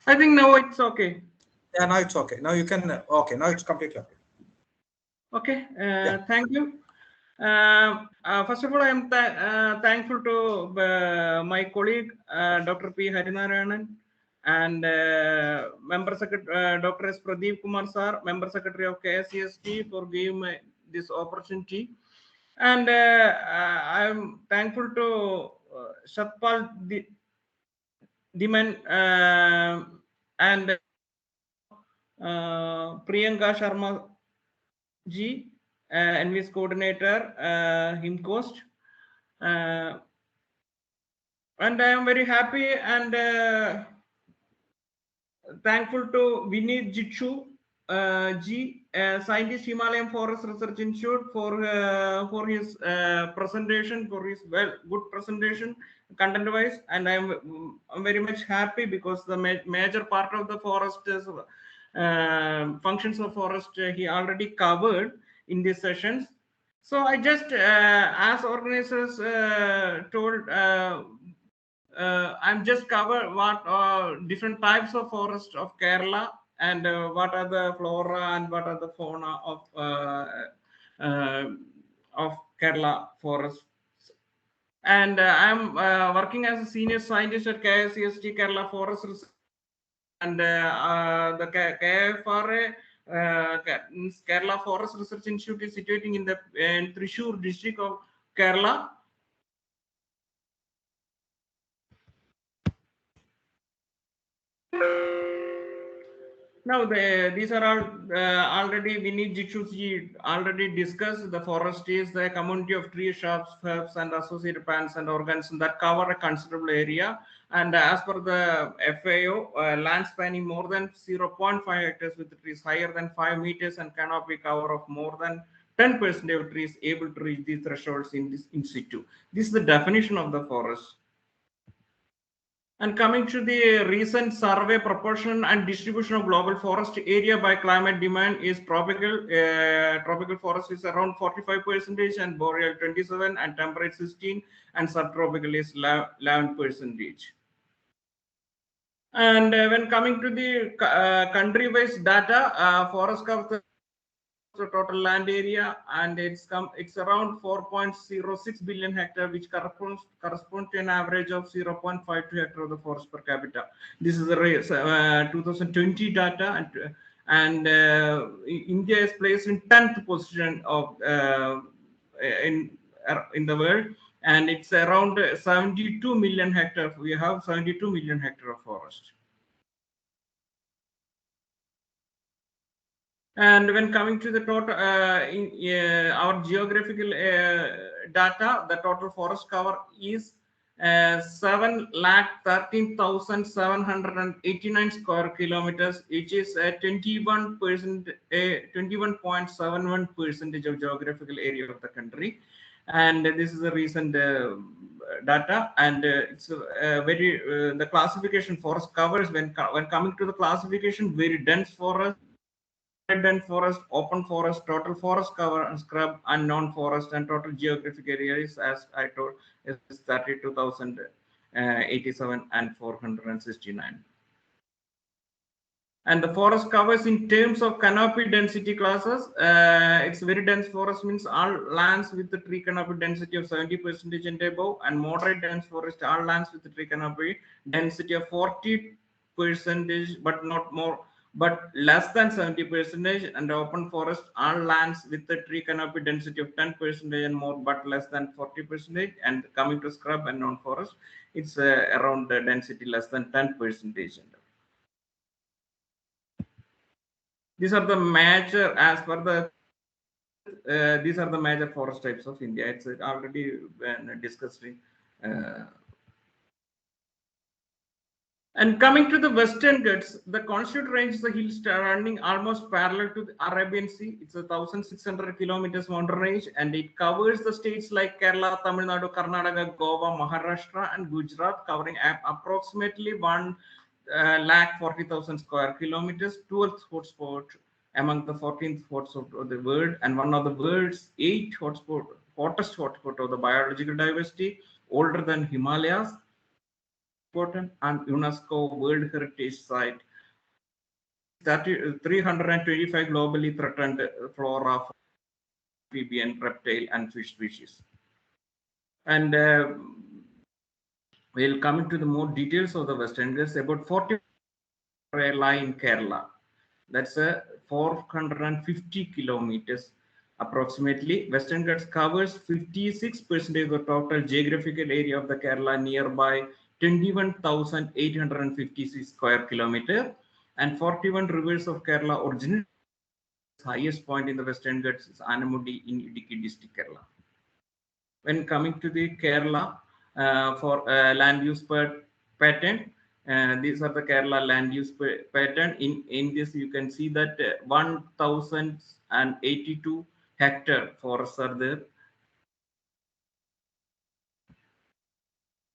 I think now it's okay. Yeah, now it's okay. Now you can, okay, now it's completely okay. Okay, Yeah. thank you. First of all, I am thankful to my colleague, Dr. P. Harinarayanan, and Member Secretary, Dr. S. Pradeep Kumar Sir, Member Secretary of KSCST, for giving me this opportunity. And I am thankful to Shatpal Diman and Priyanka Sharma Ji, Envis coordinator, HIMCOST. And I am very happy and thankful to Vineet Jitshu Ji, scientist, Himalayan Forest Research Institute, for his presentation, for his good presentation, content-wise. And I'm very much happy because the major part of the forest is functions of forest he already covered in these sessions. So I just, as organizers told, I'm just cover what different types of forest of Kerala, and what are the flora and what are the fauna of Kerala forests. And I'm working as a senior scientist at KSCST Kerala Forest Research, and the KFRA, Kerala Forest Research Institute, is situating in Thrissur district of Kerala. Now, these are all already Vineet Jitshu already discussed. The forest is the community of trees, shrubs, herbs, and associated plants and organisms that cover a considerable area. And as per the FAO, land spanning more than 0.5 hectares with trees higher than 5 meters and canopy cover of more than 10% of trees able to reach these thresholds in this in situ. This is the definition of the forest. And coming to the recent survey, proportion and distribution of global forest area by climate demand is tropical. Tropical forest is around 45%, and boreal 27%, and temperate 16%, and subtropical is 11%. And when coming to the country-wise data, forest covers the total land area, and it's around 4.06 billion hectare, which corresponds to an average of 0.52 hectare of the forest per capita. This is the 2020 data, and India is placed in 10th position of in the world, and it's around 72 million hectare. We have 72 million hectare of forest. And when coming to the total, our geographical data, the total forest cover is 7,13,789 square kilometers, which is 21.71% of geographical area of the country. And this is a recent data, and it's very the classification forest covers when coming to the classification, very dense forest, dense forest, open forest, total forest cover, and scrub, and non-forest, and total geographic area is, as I told, is 32,087 and 469. And the forest covers in terms of canopy density classes. It's very dense forest means all lands with the tree canopy density of 70% and above, and moderate dense forest all lands with the tree canopy density of 40%, but not more, but less than 70%, and open forest all lands with the tree canopy density of 10% and more, but less than 40%. And coming to scrub and non-forest, it's around the density less than 10%. These are the major, as per the these are the major forest types of India. It's already been discussed. And coming to the Western Ghats, the Constituent Range is a hill running almost parallel to the Arabian Sea. It's 1,600 kilometers mountain range, and it covers the states like Kerala, Tamil Nadu, Karnataka, Goa, Maharashtra, and Gujarat, covering approximately 1,40,000 square kilometers, 12th hotspot among the 14th hotspots of the world, and one of the world's 8 hottest hotspot of the biological diversity, older than Himalayas, important and UNESCO World Heritage Site. 325 globally threatened flora, amphibian, reptile, and fish species. And we'll come into the more details of the Western Ghats. About 40 lie in Kerala. That's 450 kilometers approximately. Western Ghats covers 56% of the total geographical area of the Kerala, nearby 21,856 square kilometer, and 41 rivers of Kerala originate. Highest point in the Western Ghats is Anamudi in Idukki district, Kerala. When coming to the Kerala for land use pattern, these are the Kerala land use pattern. In this, you can see that 1,082 hectare forests are there.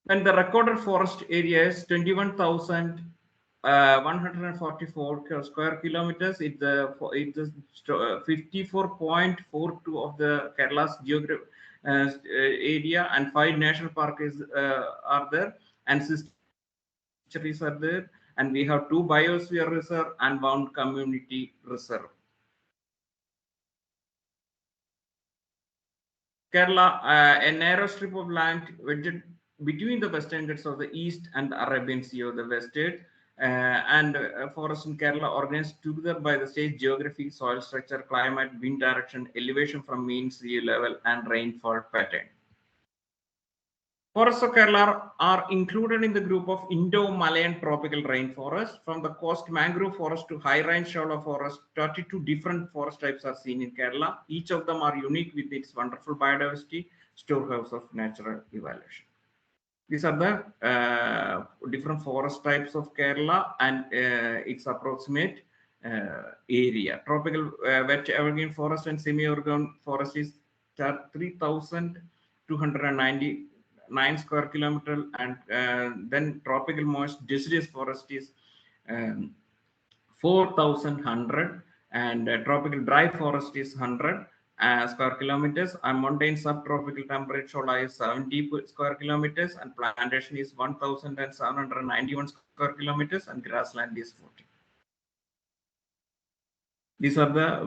And the recorded forest area is 21,144 square kilometers. It's 54.42 of the Kerala's geographic area, and 5 national parks are there, and 6 sanctuaries are there, and we have 2 biosphere reserve and 1 community reserve. Kerala, a narrow strip of land wedged between the Western Ghats of the east and the Arabian Sea of the western, and forests in Kerala organized together by the state geography, soil structure, climate, wind direction, elevation from mean sea level, and rainfall pattern. Forests of Kerala are included in the group of Indo-Malayan tropical rainforest. From the coast mangrove forest to high-range shallow forest, 32 different forest types are seen in Kerala. Each of them are unique with its wonderful biodiversity, storehouse of natural evaluation. These are the different forest types of Kerala and its approximate area. Tropical wet evergreen forest and semi-evergreen forest is 3,299 square kilometer, and then tropical moist deciduous forest is 4,100, and tropical dry forest is 100 square kilometers, and mountain subtropical temperate shola is 70 square kilometers, and plantation is 1,791 square kilometers, and grassland is 40. These are the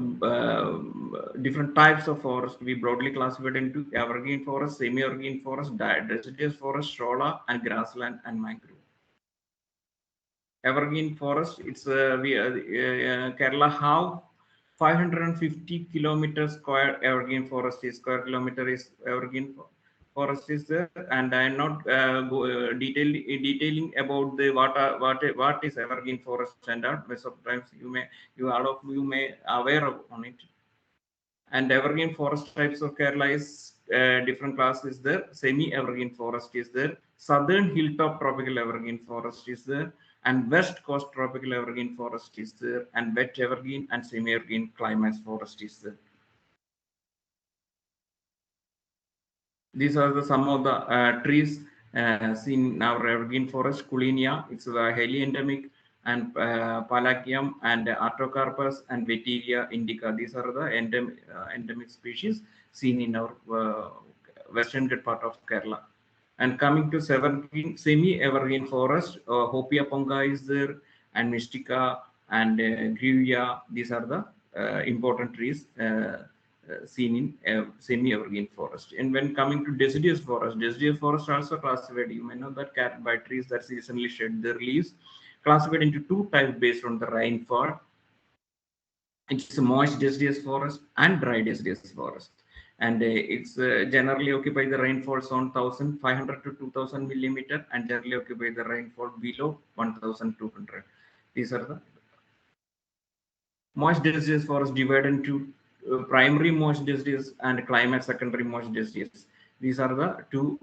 different types of forest we broadly classified into evergreen forest, semi-evergreen forest, deciduous forest, shola, and grassland and mangrove. Evergreen forest, it's Kerala have 550 kilometers square evergreen forest is square kilometer is evergreen forest is there, and I am not detailing about the what is evergreen forest standard. Sometimes all of you may aware of on it. And evergreen forest types of Kerala is different class is there. Semi-evergreen forest is there. Southern hilltop tropical evergreen forest is there, and west coast tropical evergreen forest is there, and wet evergreen and semi-evergreen climax forest is there. These are some of the trees seen in our evergreen forest. Kulinia, it's highly endemic, and Palacium and Artocarpus and Vetilia indica. These are the endemic species seen in our western part of Kerala. And coming to semi-evergreen forest, Hopia ponga is there, and Mystica and Grevia. These are the important trees seen in semi-evergreen forest. And when coming to deciduous forest also classified. You may know that by trees that seasonally shed their leaves, classified into two types based on the rainfall. It's a moist deciduous forest and dry deciduous forest. And it's generally occupy the rainfall zone 1,500 to 2,000 millimeter, and generally occupy the rainfall below 1,200. These are the moist deciduous forest divided into primary moist deciduous and climate secondary moist deciduous. These are the two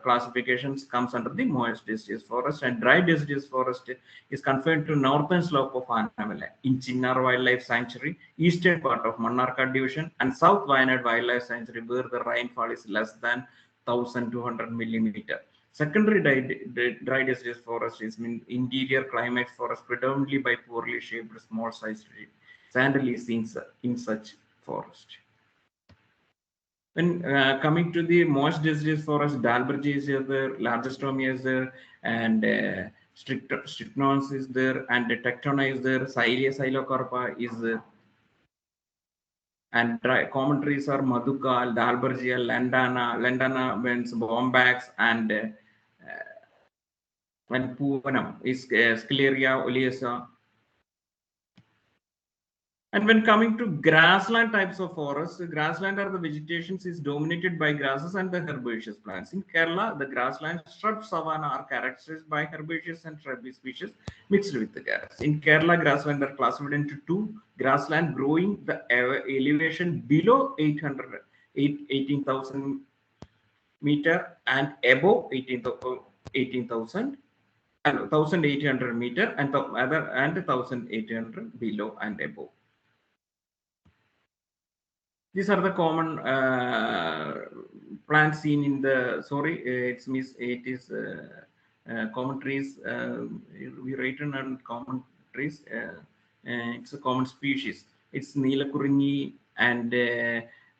classifications comes under the moist deciduous forest. And dry deciduous forest is confined to northern slope of Annamalai in Chinnar Wildlife Sanctuary, eastern part of Mannarkad Division, and South Wayanad Wildlife Sanctuary, where the rainfall is less than 1,200 millimeter. Secondary dry deciduous forest is interior climate forest, predominantly by poorly shaped small sized sandal is in such forest. When coming to the moist deciduous forest, Dalbergia is there, Largestomia is there, and Strychnons is there, and Tectona is there, Xylea xylocarpa is there. And common trees are Maduka, Dalbergia, Lantana means Bombax, and Puvanam is Scleria oleosa. And when coming to grassland types of forests, grassland are the vegetations is dominated by grasses and the herbaceous plants. In Kerala, the grassland shrub savanna are characterized by herbaceous and shrubby species mixed with the grass. In Kerala, grassland are classified into two: grassland growing the elevation below 18,000 meter and above 18,000. 1,800 meter, and the other and 1,800 below and above. These are the common plants seen in the common trees. We written on common trees. It's a common species. It's Neelakuringi and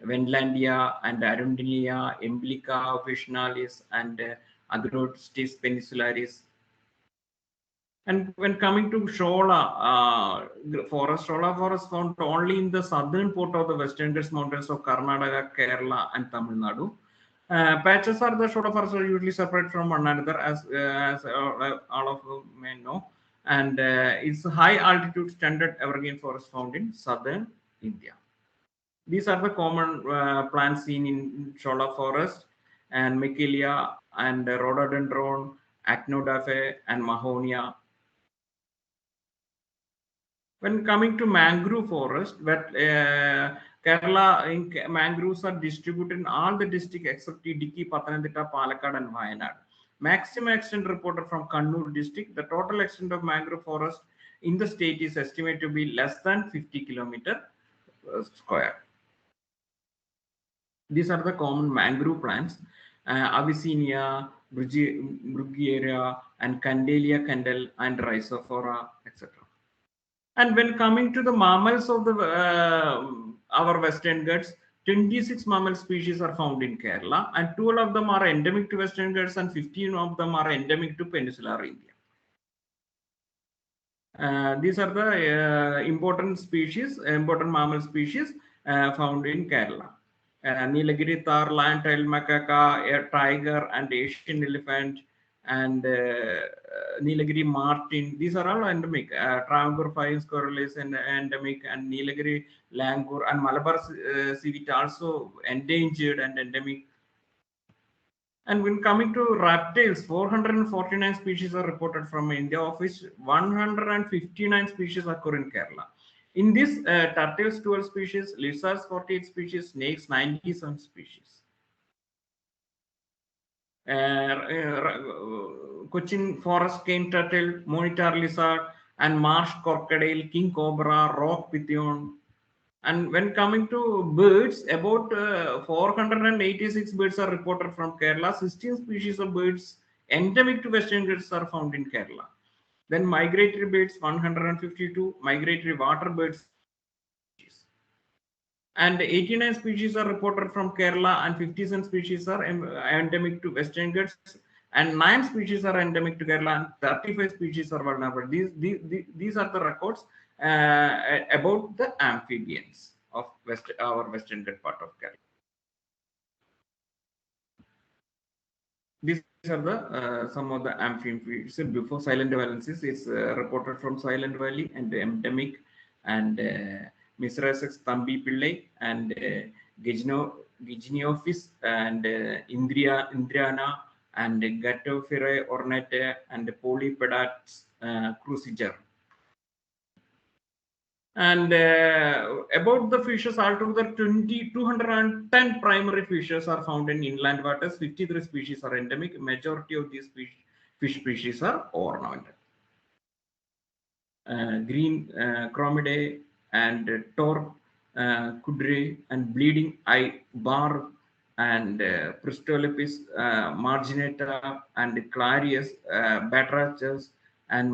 Wendlandia and Arundinalia, Emblica officinalis, and Agrostis peninsularis. And when coming to Shola forest, Shola forest found only in the southern part of the Western Ghats mountains of Karnataka, Kerala, and Tamil Nadu. Patches are the Shola forests are usually separate from one another, as all of you may know. And it's a high altitude standard evergreen forest found in southern India. These are the common plants seen in Shola forest, and Michelia and Rhododendron, Acnodaphea, and Mahonia. When coming to mangrove forest, Kerala mangroves are distributed in all the districts except Idukki, Pathanamthitta, Palakkad, and Wayanad. Maximum extent reported from Kannur district. The total extent of mangrove forest in the state is estimated to be less than 50 kilometer square. These are the common mangrove plants: Avicennia, Bruguiera, and Candelia candel, and Rhizophora, etc. And when coming to the mammals of the our Western Ghats, 26 mammal species are found in Kerala, and 12 of them are endemic to Western Ghats, and 15 of them are endemic to peninsular India. These are the important mammal species found in Kerala. Nilagiri tahr, lion-tailed macaca, a tiger, and Asian elephant, and Nilagiri martin. These are all endemic. Travancore pine squirrel is endemic, and Nilagiri langur and Malabar civet also endangered and endemic. And when coming to reptiles, 449 species are reported from India, of which 159 species occur in Kerala. In this, turtles 12 species, lizards 48 species, snakes 97 species. Cochin forest cane turtle, monitor lizard, and marsh crocodile, king cobra, rock python. And when coming to birds, about 486 birds are reported from Kerala. 16 species of birds endemic to Western Ghats are found in Kerala. Then migratory birds, 152, migratory water birds, and 89 species are reported from Kerala, and 57 species are endemic to Western Ghats, and 9 species are endemic to Kerala, and 35 species are vulnerable. These are the records about the amphibians of our Western Ghats part of Kerala. These are the some of the amphibians before Silent Valensis. It's reported from Silent Valley and endemic, and Misrasex Thambi Pillai and Giginophis and Indriana and Gatophyrae ornata and Polypedats cruciger. And about the fishes, altogether 210 primary fishes are found in inland waters. 53 species are endemic. Majority of these fish species are ornamental. Green chromidae and torque, kudre and bleeding eye barb and Pristolepis marginata and Clarius batrachus and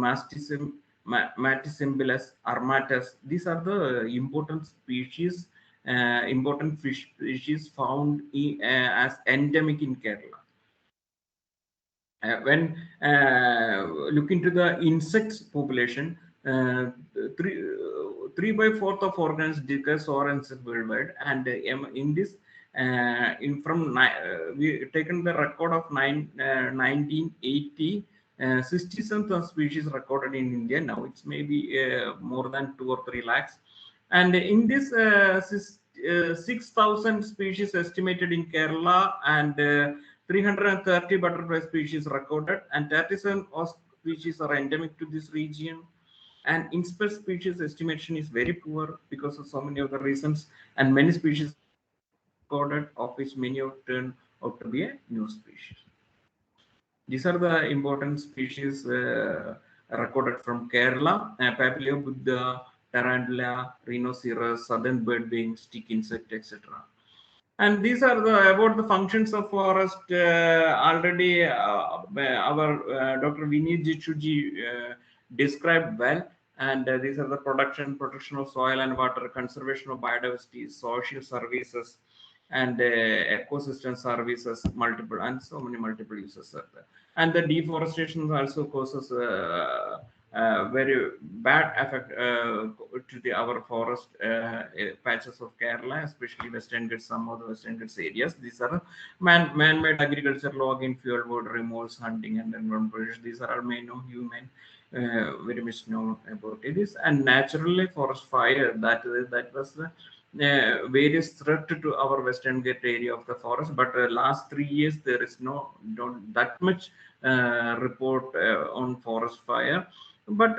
Maticimbilus armatus. These are the important species, important fish species found as endemic in Kerala. When look into the insects population, 3/4 of organs decay soaring worldwide, and in this we taken the record of 1980. 67 species recorded in India. Now it's maybe more than 2 or 3 lakhs, and in this 6,000 species estimated in Kerala, and 330 butterfly species recorded, and 37 species are endemic to this region. And insect species estimation is very poor because of so many other reasons, and many species recorded, of which many have turned out to be a new species. These are the important species recorded from Kerala: Papilio, tarantula, rhinoceros, southern bird wing, stick insect, etc. And these are about the functions of forest. Already our Dr. Vineet Jichuji described well. And these are the protection of soil and water, conservation of biodiversity, social services, and ecosystem services, multiple uses are there. And the deforestation also causes very bad effect to our forest patches of Kerala, especially Western Ghats, some of the Western Ghats areas. These are man-made agriculture, logging, fuel wood removals, hunting, and environmental. These are all made of human. Very much known about this. And naturally, forest fire, that was the various threat to our Western Ghats area of the forest. But last 3 years there is not that much report on forest fire. But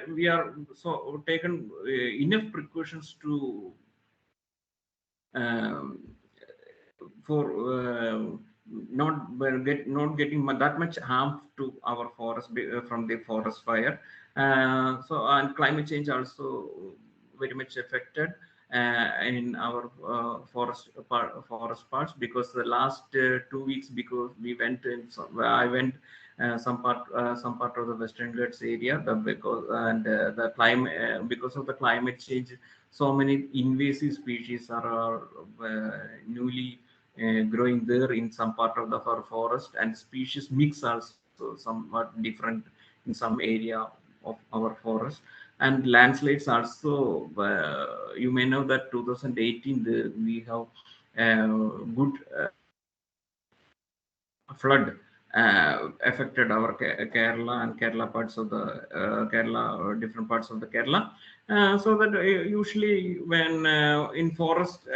we are so taken enough precautions to for not getting that much harm to our forest from the forest fire. So and climate change also very much affected in our forest parts, because the last 2 weeks, because we went in, I went some part of the Western Ghats area, the climate because of the climate change, so many invasive species are newly growing there in some part of the forest, and species mix also somewhat different in some area of our forest. And landslides also, you may know that 2018 we have good flood affected our Kerala and Kerala parts of the Kerala, or different parts of the Kerala. So that usually when in forest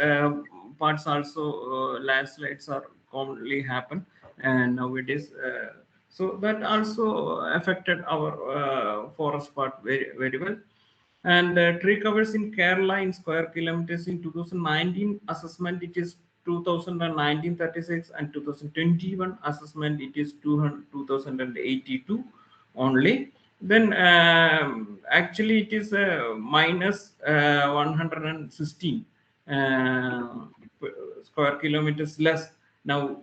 parts also landslides are commonly happen, and nowadays so that also affected our forest part very well. And tree covers in Kerala in square kilometers in 2019 assessment, it is 2019-36, and 2021 assessment it is 2082 only. Then actually it is minus 116 square kilometers less. Now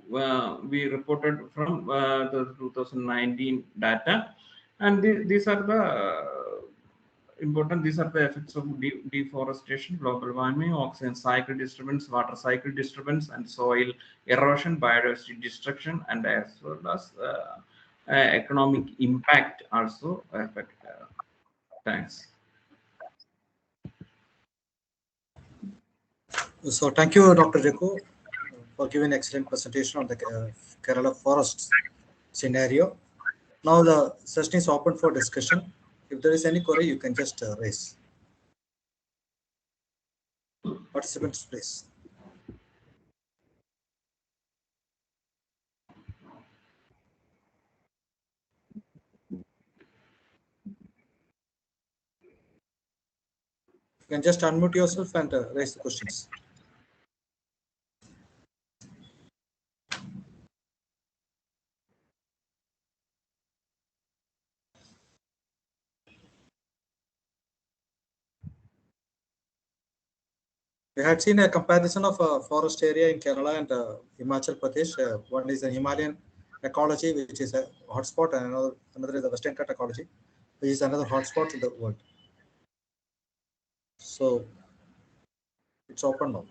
we reported from the 2019 data, and these are the important. These are the effects of deforestation, global warming, oxygen cycle disturbance, water cycle disturbance, and soil erosion, biodiversity destruction, and as well as economic impact also affect. Thanks. So thank you, Dr. Riku, for giving excellent presentation on the Kerala forests scenario. Now the session is open for discussion. If there is any query, you can just raise. Participants, please. You can just unmute yourself and raise the questions. We had seen a comparison of a forest area in Kerala and Himachal Pradesh. One is the Himalayan ecology, which is a hotspot, and another is the Western Ghats ecology, which is another hotspot in the world. So it's open now.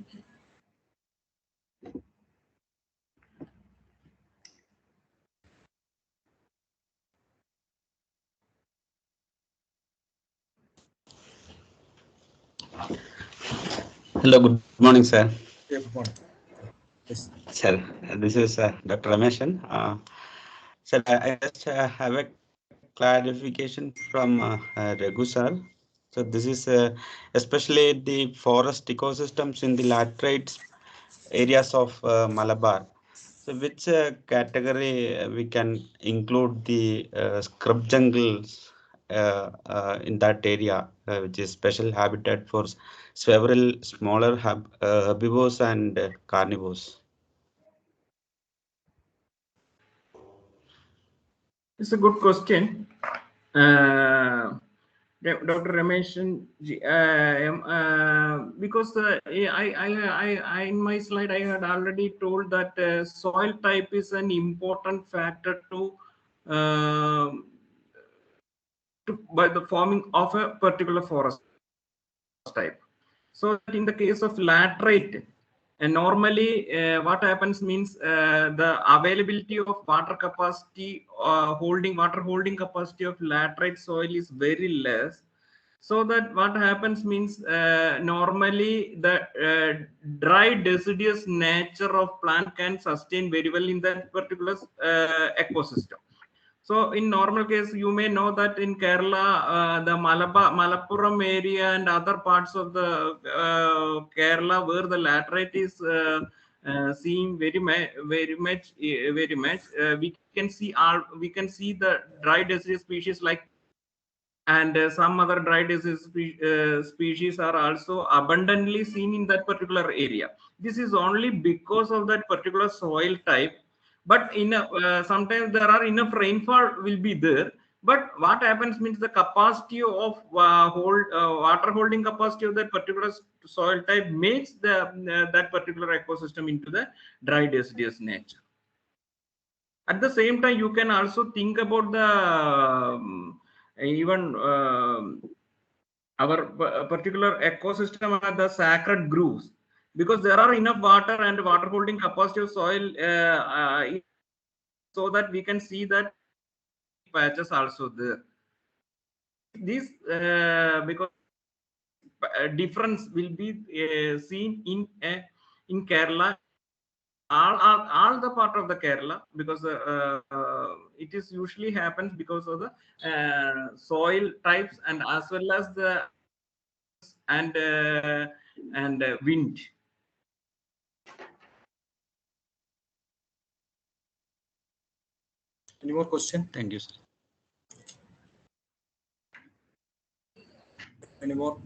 Hello, good morning, sir. Yeah, good morning. Yes. Sir, this is Dr. Rameshan. Sir, I just have a clarification from Raghu, sir. So this is especially the forest ecosystems in the laterite areas of Malabar. So which category we can include the scrub jungles in that area, which is special habitat for several smaller herbivores and carnivores? It's a good question. Dr. Ramesh, because I in my slide I had already told that soil type is an important factor by the forming of a particular forest type. So in the case of laterite, and normally what happens means the availability of water capacity, water holding capacity of laterite soil is very less. So that what happens means normally the dry deciduous nature of plant can sustain very well in that particular ecosystem. So in normal case, you may know that in Kerala, the Malappuram area and other parts of the Kerala where the laterite is seen very much, we can see the dry deciduous species like, and some other dry disease species are also abundantly seen in that particular area. This is only because of that particular soil type. But sometimes there are enough rainfall will be there. But what happens means the capacity of water holding capacity of that particular soil type makes that particular ecosystem into the dry deciduous nature. At the same time, you can also think about the even our particular ecosystem are the sacred grooves, because there are enough water and water holding capacity of soil, so that we can see that patches also there. This because difference will be seen in Kerala, all the part of the Kerala, because it is usually happens because of the soil types and as well as the and wind. Any more question? Thank you, sir. Any more?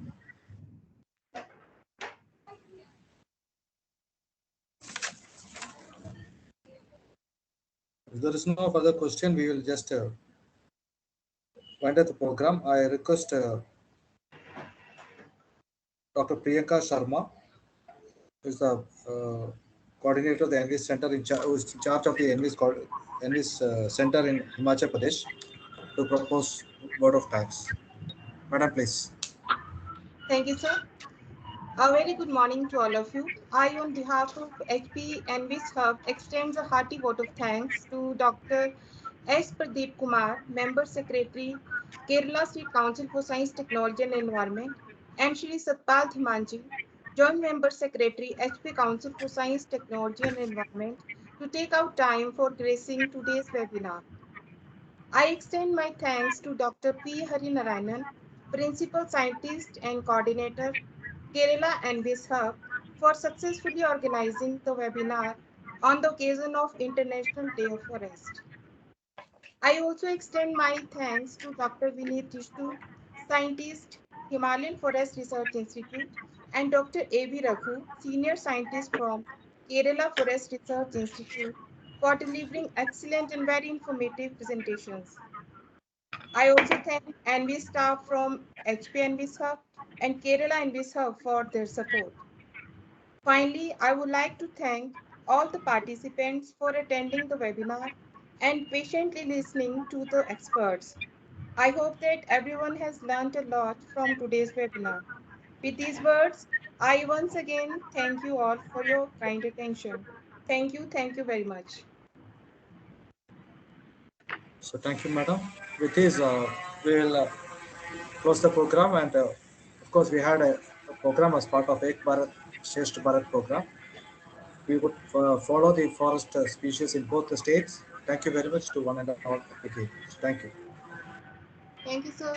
If there is no further question, we will just wind up the program, I request Dr. Priyanka Sharma, who is the coordinator of the NVIS Center, who is in charge of the NVIS Center in Himachal Pradesh, to propose word of thanks. Madam, please. Thank you, sir. A very good morning to all of you. I, on behalf of HP NVIS Hub, extends a hearty vote of thanks to Dr. S. Pradeep Kumar, Member Secretary, Kerala State Council for Science, Technology and Environment, and Shri Satpal Thimanji, Joint Member Secretary, HP Council for Science, Technology and Environment, to take out time for gracing today's webinar. I extend my thanks to Dr. P. Harinarayanan, Principal Scientist and Coordinator, Kerala NVIS Hub, for successfully organizing the webinar on the occasion of International Day of Forest. I also extend my thanks to Dr. Vineet Jishtu, Scientist, Himalayan Forest Research Institute, and Dr. A.B. Raghu, Senior Scientist from Kerala Forest Research Institute, for delivering excellent and very informative presentations. I also thank NVIS staff from HP NVIS Hub and Kerala NVIS Hub for their support. Finally, I would like to thank all the participants for attending the webinar and patiently listening to the experts. I hope that everyone has learned a lot from today's webinar. With these words, I once again thank you all for your kind attention. Thank you very much. So thank you, madam. With this, we will close the program, and of course, we had a program as part of Ek Bharat Shresth Bharat program. We would follow the forest species in both the states. Thank you very much to one and all again. Thank you. Thank you, sir.